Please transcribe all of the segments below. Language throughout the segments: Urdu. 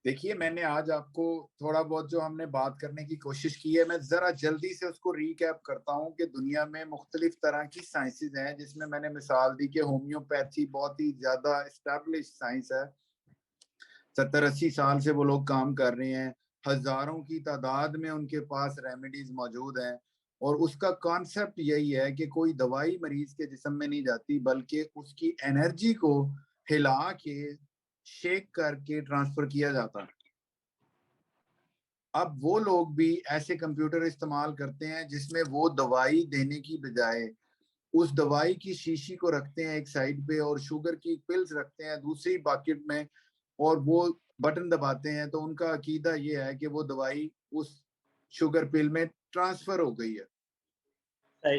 دیکھیے میں نے آج آپ کو تھوڑا بہت جو ہم نے بات کرنے کی کوشش کی ہے، میں ذرا جلدی سے اس کو ریکیپ کرتا ہوں کہ دنیا میں مختلف طرح کی سائنسز ہیں، جس میں میں نے مثال دی کہ ہومیوپیتھی بہت ہی زیادہ اسٹیبلش سائنس ہے، 70-80 سال سے وہ لوگ کام کر رہے ہیں، ہزاروں کی تعداد میں ان کے پاس ریمیڈیز موجود ہیں، اور اس کا کانسیپٹ یہی ہے کہ کوئی دوائی مریض کے جسم میں نہیں جاتی بلکہ اس کی انرجی کو ہلا کے شیک کر کے ٹرانسفر کیا جاتا ہے۔ اب وہ لوگ بھی ایسے کمپیوٹر استعمال کرتے ہیں جس میں وہ دوائی دینے کی بجائے اس دوائی کی شیشی کو رکھتے ہیں ایک سائڈ پہ اور شوگر کی پلز رکھتے ہیں دوسری باکٹ میں، اور وہ بٹن دباتے ہیں تو ان کا عقیدہ یہ ہے کہ وہ دوائی اس شوگر پل میں ٹرانسفر ہو گئی ہے۔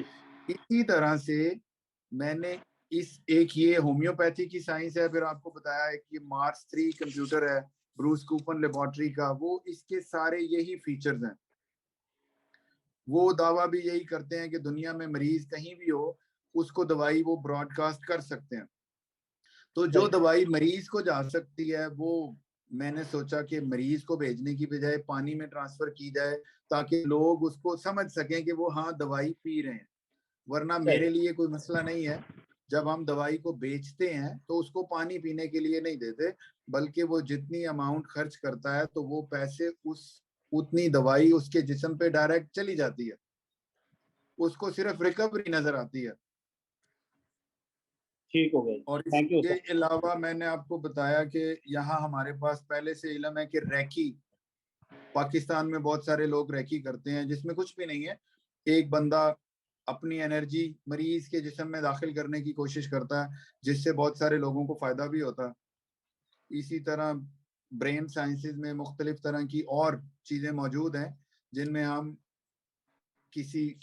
اسی طرح سے میں نے ایک یہ ہومیوپیتھی کی سائنس ہے، پھر آپ کو بتایا ہے کہ مارس 3 کمپیوٹر ہے بروس کوپن لیبارٹری کا، وہ اس کے سارے یہی فیچرز ہیں۔ وہ دعویٰ بھی یہی کرتے ہیں کہ دنیا میں مریض کہیں بھی ہو اس کو دوائی وہ براڈ کاسٹ کر سکتے ہیں۔ تو جو دوائی مریض کو جا سکتی ہے وہ میں نے سوچا کہ مریض کو بھیجنے کی بجائے پانی میں ٹرانسفر کی جائے تاکہ لوگ اس کو سمجھ سکیں کہ وہ ہاں دوائی پی رہے ہیں، ورنہ میرے لیے کوئی مسئلہ نہیں ہے۔ جب ہم دوائی کو بیچتے ہیں تو اس کو پانی پینے کے لیے نہیں دیتے، بلکہ وہ جتنی اماؤنٹ خرچ کرتا ہے تو وہ پیسے اتنی دوائی اس کے جسم پہ ڈائریکٹ چلی جاتی ہے، اس کو صرف ریکوری نظر آتی ہے۔ ٹھیک ہو گئے، اور اس کے علاوہ میں نے آپ کو بتایا کہ یہاں ہمارے پاس پہلے سے علم ہے کہ ریکی، پاکستان میں بہت سارے لوگ ریکی کرتے ہیں جس میں کچھ بھی نہیں ہے، ایک بندہ اپنی انرجی مریض کے جسم میں داخل کرنے کی کوشش کرتا ہے جس سے بہت سارے لوگوں کو فائدہ بھی ہوتا ہے۔ اسی طرح برین سائنسز میں مختلف طرح کی اور چیزیں موجود ہیں جن میں ہم کسی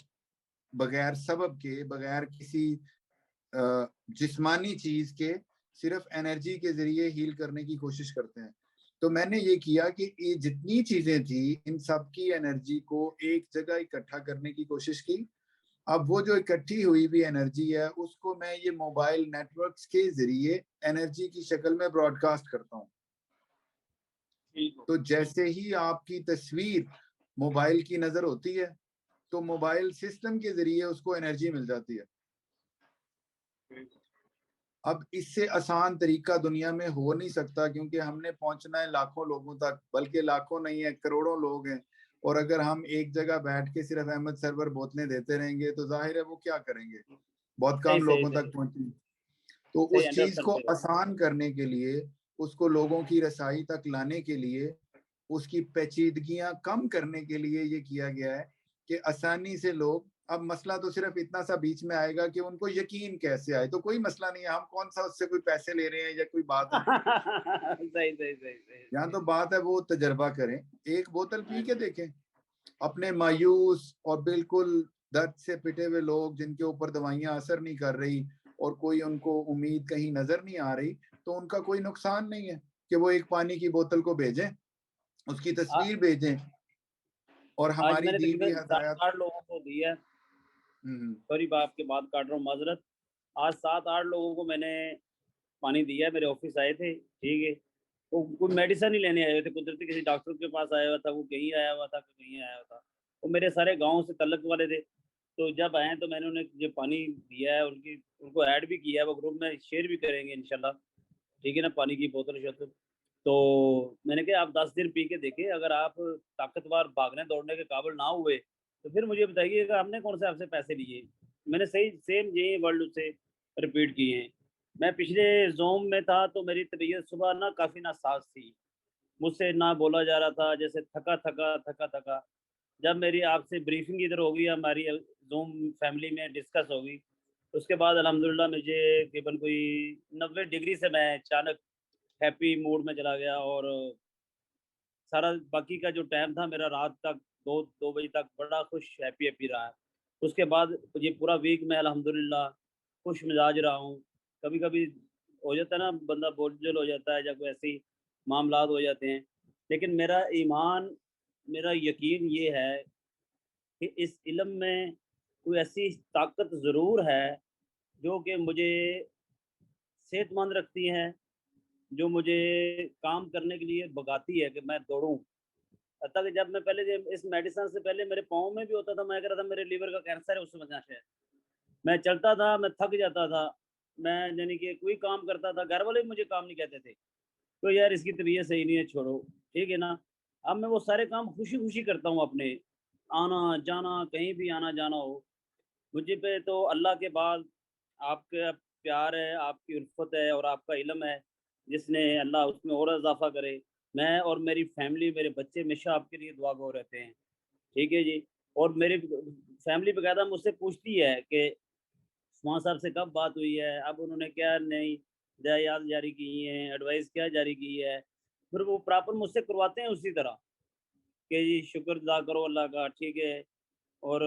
بغیر سبب کے، بغیر کسی جسمانی چیز کے، صرف انرجی کے ذریعے ہیل کرنے کی کوشش کرتے ہیں۔ تو میں نے یہ کیا کہ یہ جتنی چیزیں تھی ان سب کی انرجی کو ایک جگہ اکٹھا کرنے کی کوشش کی۔ اب وہ جو اکٹھی ہوئی بھی انرجی ہے اس کو میں یہ موبائل نیٹ ورکس کے ذریعے انرجی کی شکل میں براڈ کاسٹ کرتا ہوں۔ تو جیسے ہی آپ کی تصویر موبائل کی نظر ہوتی ہے تو موبائل سسٹم کے ذریعے اس کو انرجی مل جاتی ہے۔ اب اس سے آسان طریقہ دنیا میں ہو نہیں سکتا، کیونکہ ہم نے پہنچنا ہے لاکھوں لوگوں تک، بلکہ لاکھوں نہیں ہے کروڑوں لوگ ہیں، اور اگر ہم ایک جگہ بیٹھ کے صرف احمد سرور بوتلیں دیتے رہیں گے تو ظاہر ہے وہ کیا کریں گے، بہت کم لوگوں تک پہنچیں۔ تو اس چیز کو آسان کرنے کے لیے، اس کو لوگوں کی رسائی تک لانے کے لیے، اس کی پیچیدگیاں کم کرنے کے لیے یہ کیا گیا ہے کہ آسانی سے لوگ، اب مسئلہ تو صرف اتنا سا بیچ میں آئے گا کہ ان کو یقین کیسے آئے، تو کوئی مسئلہ نہیں ہے، ہم کون سا اس سے کوئی پیسے لے رہے ہیں یا کوئی بات ہے، یہاں تو بات ہے وہ تجربہ کریں، ایک بوتل پی کے دیکھیں۔ اپنے مایوس اور بالکل درد سے پٹے ہوئے لوگ جن کے اوپر دوائیاں اثر نہیں کر رہی اور کوئی ان کو امید کہیں نظر نہیں آ رہی، تو ان کا کوئی نقصان نہیں ہے کہ وہ ایک پانی کی بوتل کو بھیجیں، اس کی تصویر بھیجیں، اور ہماری دی ہوئی ہدایات 7-8 لوگوں کو دی ہے۔ سوری آپ کے بات کاٹ رہا ہوں، معذرت۔ آج 7-8 لوگوں کو میں نے پانی دیا ہے، میرے آفس آئے تھے، ٹھیک ہے، وہ کوئی میڈیسن ہی لینے آئے تھے، قدرتی کسی ڈاکٹر کے پاس آیا ہوا تھا، وہ کہیں آیا ہوا تھا، کہیں آیا ہوا تھا، وہ میرے سارے گاؤں سے تعلق والے تھے۔ تو جب آئے تو میں نے انہیں یہ پانی دیا ہے، ان کو ایڈ بھی کیا ہے، وہ گروپ میں شیئر بھی کریں گے انشاءاللہ، ٹھیک ہے نا، پانی کی بوتل شوتل۔ تو میں نے کہا آپ 10 دن پی کے دیکھیں، اگر آپ طاقتور بھاگنے دوڑنے کے قابل نہ ہوئے تو پھر مجھے بتائیے گا ہم نے کون سے آپ سے پیسے لیے۔ میں نے صحیح سیم یہی ورڈ سے رپیٹ کیے ہیں۔ میں پچھلے زوم میں تھا تو میری طبیعت صبح نا کافی ناساز تھی، مجھ سے نہ بولا جا رہا تھا، جیسے تھکا تھکا تھکا تھکا۔ جب میری آپ سے بریفنگ ادھر ہو گئی، ہماری زوم فیملی میں ڈسکس ہوگی، اس کے بعد الحمدللہ مجھے تقریباً کوئی 90 ڈگری سے میں اچانک ہیپی موڈ میں چلا گیا، اور سارا باقی کا جو ٹائم تھا میرا رات تک 2 بجے تک بڑا خوش ہیپی رہا ہے۔ اس کے بعد یہ پورا ویک میں الحمدللہ خوش مزاج رہا ہوں۔ کبھی کبھی ہو جاتا ہے نا بندہ بوجھل ہو جاتا ہے، جب ایسی معاملات ہو جاتے ہیں، لیکن میرا ایمان، میرا یقین یہ ہے کہ اس علم میں کوئی ایسی طاقت ضرور ہے جو کہ مجھے صحت مند رکھتی ہے، جو مجھے کام کرنے کے لیے بھگاتی ہے کہ میں دوڑوں. حتیٰ کہ جب میں پہلے اس میڈیسن سے پہلے میرے پاؤں میں بھی ہوتا تھا, میں کہہ رہا تھا میرے لیور کا کینسر ہے, اس سے وجہ سے ہے. میں چلتا تھا, میں تھک جاتا تھا, میں یعنی کہ کوئی کام کرتا تھا, گھر والے بھی مجھے کام نہیں کہتے تھے, تو یار اس کی طبیعت صحیح نہیں ہے, چھوڑو, ٹھیک ہے نا. اب میں وہ سارے کام خوشی خوشی کرتا ہوں اپنے, آنا جانا, کہیں بھی آنا جانا ہو. مجھے پہ تو اللہ کے بعد آپ کا پیار ہے, آپ کی الفت ہے اور آپ کا علم ہے, جس نے اللہ اس میں اور اضافہ کرے. میں اور میری فیملی, میرے بچے ہمیشہ آپ کے لیے دعا گو رہتے ہیں, ٹھیک ہے جی. اور میری فیملی باقاعدہ مجھ سے پوچھتی ہے کہ عثمان صاحب سے کب بات ہوئی ہے, اب انہوں نے کیا نئی ہدایات جاری کی ہیں, ایڈوائس کیا جاری کی ہے. پھر وہ پراپر مجھ سے کرواتے ہیں اسی طرح کہ جی شکر ادا کرو اللہ کا, ٹھیک ہے, اور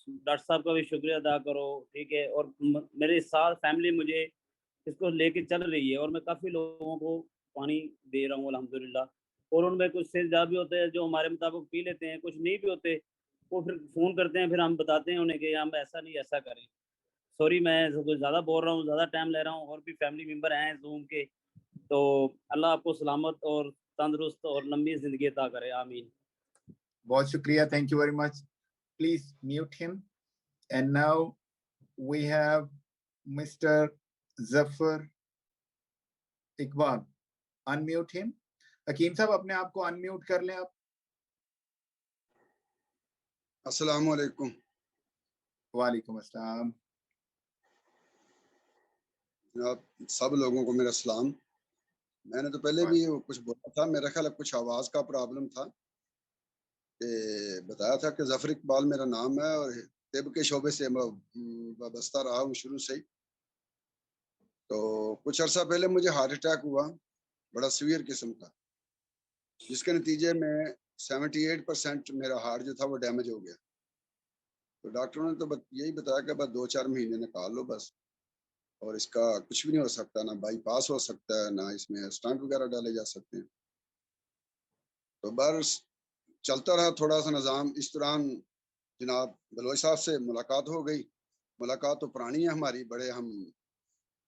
ڈاکٹر صاحب کا بھی شکریہ ادا کرو, ٹھیک ہے. اور میرے ساتھ فیملی مجھے اس کو لے کے چل رہی ہے, اور میں کافی لوگوں کو پانی دے رہا ہوں الحمدللہ. اور ان میں کچھ سیزاب بھی ہوتے ہیں جو ہمارے مطابق پی لیتے ہیں, کچھ نہیں بھی ہوتے, وہ پھر فون کرتے ہیں, پھر ہم بتاتے ہیں انہیں کہ ہم ایسا نہیں ایسا کریں. سوری میں کچھ زیادہ بول رہا ہوں, زیادہ ٹائم لے رہا ہوں, اور بھی فیملی ممبر ہیں زوم کے. تو اللہ آپ کو سلامت اور تندرست اور لمبی زندگی عطا کرے, آمین. بہت شکریہ, thank you very much. Please mute him. And now we have Mr. Zafar Iqbal. Unmute him. حکیم صاحب اپنے آپ کو انمیوٹ کر لیں آپ. السلام علیکم. وعلیکم السلام. جناب سب لوگوں کو میرا سلام. میں نے تو پہلے بھی کچھ بولا تھا, میرا خیال ہے کچھ آواز کا پرابلم تھا, کہ بتایا تھا کہ ظفر اقبال میرا نام ہے اور طب کے شعبے سے وابستہ رہا ہوں شروع سے ہی. تو کچھ عرصہ پہلے مجھے ہارٹ اٹیک ہوا, بڑا سیویئر قسم کا, جس کے نتیجے میں 78% میرا ہارٹ جو تھا وہ ڈیمیج ہو گیا. تو ڈاکٹروں نے تو یہی بتایا کہ بس 2-4 مہینے نکال لو بس, اور اس کا کچھ بھی نہیں ہو سکتا, نہ بائی پاس ہو سکتا ہے, نہ اس میں اسٹنٹ وغیرہ ڈالے جا سکتے ہیں. تو بس چلتا رہا تھوڑا سا نظام. اس دوران جناب بلوچ صاحب سے ملاقات ہو گئی. ملاقات تو پرانی ہے ہماری, بڑے ہم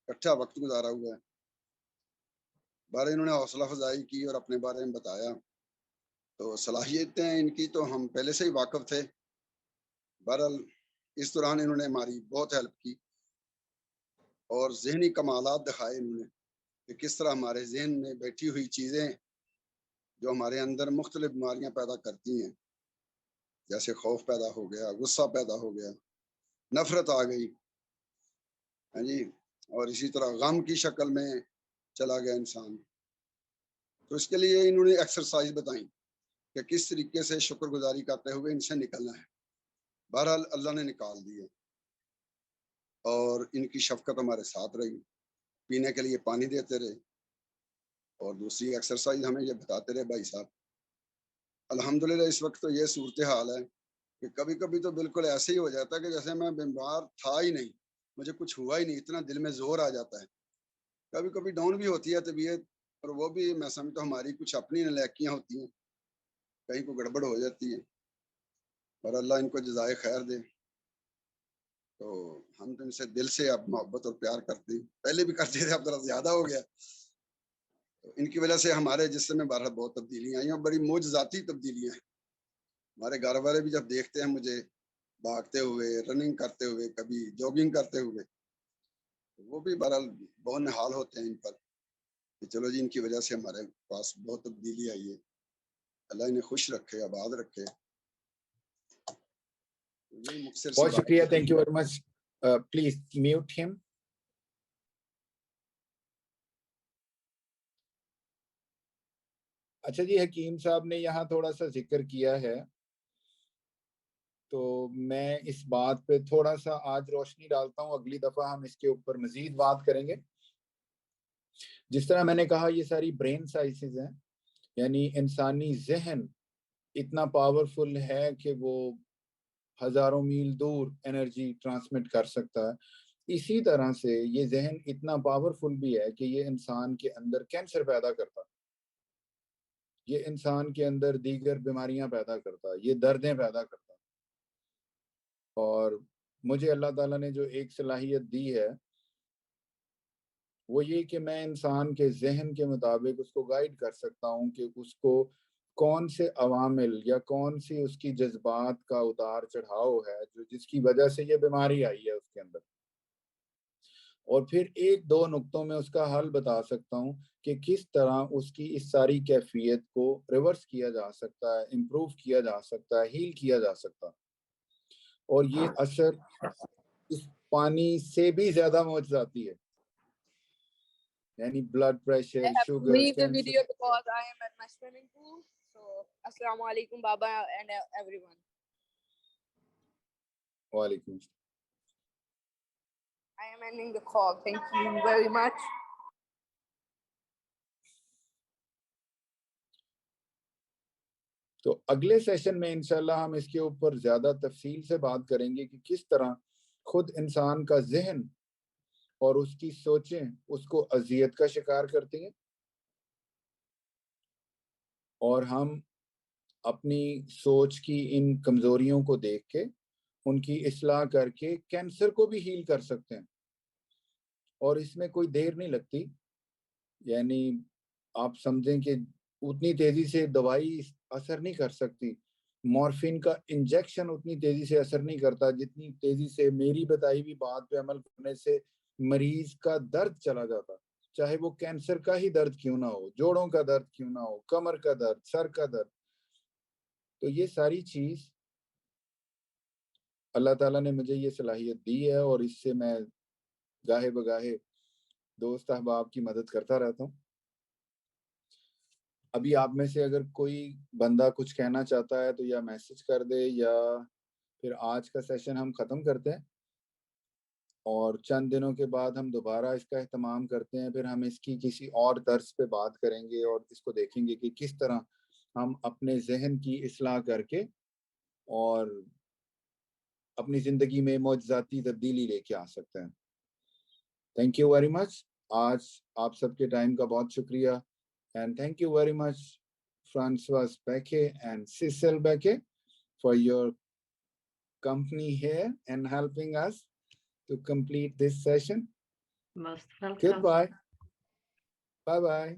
اکٹھا وقت گزارا ہوا ہے. بارے انہوں نے حوصلہ افزائی کی اور اپنے بارے میں بتایا. تو صلاحیتیں ان کی تو ہم پہلے سے ہی واقف تھے. بہرحال اس دوران انہوں نے ہماری بہت ہیلپ کی, اور ذہنی کمالات دکھائے انہوں نے کہ کس طرح ہمارے ذہن میں بیٹھی ہوئی چیزیں جو ہمارے اندر مختلف بیماریاں پیدا کرتی ہیں, جیسے خوف پیدا ہو گیا, غصہ پیدا ہو گیا, نفرت آ گئی, ہاں جی, اور اسی طرح غم کی شکل میں چلا گیا انسان. تو اس کے لیے انہوں نے ایکسرسائز بتائیں کہ کس طریقے سے شکر گزاری کرتے ہوئے ان سے نکلنا ہے. بہرحال اللہ نے نکال دی ہے, اور ان کی شفقت ہمارے ساتھ رہی. پینے کے لیے پانی دیتے رہے, اور دوسری ایکسرسائز ہمیں یہ بتاتے رہے بھائی صاحب. الحمدللہ اس وقت تو یہ صورتحال ہے کہ کبھی کبھی تو بالکل ایسے ہی ہو جاتا ہے کہ جیسے میں بیمار تھا ہی نہیں, مجھے کچھ ہوا ہی نہیں, اتنا دل میں زور آ جاتا ہے. کبھی کبھی ڈاؤن بھی ہوتی ہے طبیعت, اور وہ بھی میں سمجھتا ہوں ہماری کچھ اپنی نالیکیاں ہوتی ہیں, کہیں کو گڑبڑ ہو جاتی ہے, اور اللہ ان کو جزائے خیر دے. تو ہم تو ان سے دل سے اب محبت اور پیار کرتے ہیں, پہلے بھی کرتے تھے, اب ذرا زیادہ ہو گیا. تو ان کی وجہ سے ہمارے جسم میں بہرحال بہت تبدیلیاں آئی ہیں, بڑی معجزاتی تبدیلیاں ہیں. ہمارے گھر والے بھی جب دیکھتے ہیں مجھے بھاگتے ہوئے, رننگ کرتے ہوئے, کبھی جاگنگ کرتے ہوئے, وہ بھی بہرحال بہت نہال ہوتے ہیں ان پر کہ چلو جی ان کی وجہ سے ہمارے پاس بہت تبدیلی آئی ہے, اللہ انہیں خوش رکھے, آباد رکھے. یہی مختصر سی بہت بات شکریہ, تھی. Thank you very much. Please mute ہم. اچھا جی, حکیم صاحب نے یہاں تھوڑا سا ذکر کیا ہے, تو میں اس بات پہ تھوڑا سا آج روشنی ڈالتا ہوں, اگلی دفعہ ہم اس کے اوپر مزید بات کریں گے. جس طرح میں نے کہا یہ ساری برین سائنسز ہیں, یعنی انسانی ذہن اتنا پاورفل ہے کہ وہ ہزاروں میل دور انرجی ٹرانسمٹ کر سکتا ہے. اسی طرح سے یہ ذہن اتنا پاورفل بھی ہے کہ یہ انسان کے اندر کینسر پیدا کرتا, یہ انسان کے اندر دیگر بیماریاں پیدا کرتا, یہ دردیں پیدا کرتا. اور مجھے اللہ تعالیٰ نے جو ایک صلاحیت دی ہے وہ یہ کہ میں انسان کے ذہن کے مطابق اس کو گائیڈ کر سکتا ہوں کہ اس کو کون سے عوامل یا کون سی اس کی جذبات کا اتار چڑھاؤ ہے جو جس کی وجہ سے یہ بیماری آئی ہے اس کے اندر، اور پھر ایک دو نقطوں میں اس کا حل بتا سکتا ہوں کہ کس طرح اس کی اس ساری کیفیت کو ریورس کیا جا سکتا ہے، امپروو کیا جا سکتا ہے، ہیل کیا جا سکتا ہے. اور یہ اثر اس پانی سے بھی زیادہ معجزاتی ہے، یعنی blood pressure, sugar, leave the cancer. video because I am at my swimming pool. So, Assalamu alaikum, Baba, and everyone. وعلیکم السلام. I am ending the call. Thank you very much. تو اگلے سیشن میں انشاءاللہ ہم اس کے اوپر زیادہ تفصیل سے بات کریں گے کہ کس طرح خود انسان کا ذہن اور اس کی سوچیں اس کو اذیت کا شکار کرتی ہیں، اور ہم اپنی سوچ کی ان کمزوریوں کو دیکھ کے ان کی اصلاح کر کے کینسر کو بھی ہیل کر سکتے ہیں. اور اس میں کوئی دیر نہیں لگتی، یعنی آپ سمجھیں کہ اتنی تیزی سے دوائی اثر نہیں کر سکتی، مورفین کا انجیکشن اتنی تیزی سے اثر نہیں کرتا جتنی تیزی سے میری بتائی ہوئی بات پہ عمل کرنے سے مریض کا درد چلا جاتا، چاہے وہ کینسر کا ہی درد کیوں نہ ہو، جوڑوں کا درد کیوں نہ ہو، کمر کا درد، سر کا درد. تو یہ ساری چیز اللہ تعالیٰ نے مجھے یہ صلاحیت دی ہے، اور اس سے میں گاہے بگاہے دوست احباب کی مدد کرتا رہتا ہوں. ابھی آپ میں سے اگر کوئی بندہ کچھ کہنا چاہتا ہے تو یا میسج کر دے، یا پھر آج کا سیشن ہم ختم کرتے ہیں اور چند دنوں کے بعد ہم دوبارہ اس کا اہتمام کرتے ہیں. پھر ہم اس کی کسی اور طرز پہ بات کریں گے اور اس کو دیکھیں گے کہ کس طرح ہم اپنے ذہن کی اصلاح کر کے اور اپنی زندگی میں معجزاتی تبدیلی لے کے آ سکتے ہیں. Thank you very much. آج آپ سب کے ٹائم کا بہت شکریہ. And thank you very much, Francois Becke and Cecil Becke, for your company here and helping us to complete this session. Most welcome. Goodbye. Bye-bye.